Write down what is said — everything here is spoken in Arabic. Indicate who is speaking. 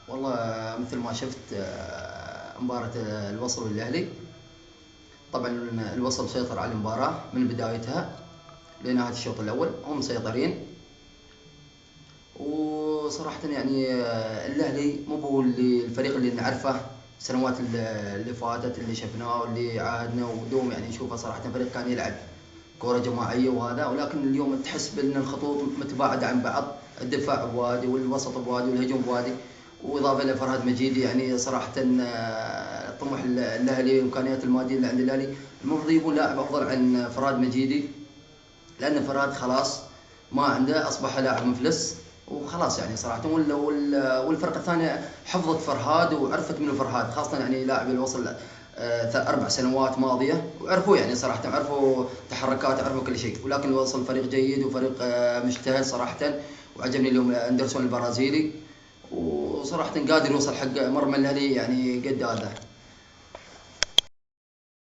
Speaker 1: والله مثل ما شفت مباراة الوصل والأهلي. طبعا الوصل سيطر على المباراة من بدايتها لنهاية الشوط الأول، هم مسيطرين. وصراحة يعني الأهلي مو هو الفريق اللي نعرفه السنوات اللي فاتت، اللي شفناه واللي عاهدنا ودوم يعني نشوفه. صراحة فريق كان يلعب كرة جماعية وهذا، ولكن اليوم تحس بأن الخطوط متباعدة عن بعض، الدفاع بوادي والوسط بوادي والهجوم بوادي، وإضافة إلى فرهاد مجيدي. يعني صراحة طموح الأهلي وإمكانيات المادية اللي عند الأهلي المفروض يجيبون لاعب أفضل عن فرهاد مجيدي، لأن فرهاد خلاص ما عنده، أصبح لاعب مفلس وخلاص يعني صراحة. والفرقة الثانية حفظت فرهاد وعرفت منه فرهاد، خاصة يعني لاعب اللي وصل 4 سنوات ماضية وعرفوه يعني صراحة، عرفوا تحركاته، عرفوا كل شيء. ولكن وصل فريق جيد وفريق مجتهد صراحة. وعجبني اليوم أندرسون البرازيلي، وصراحة قادر يوصل حق مرمى الأهلي يعني قد هذا.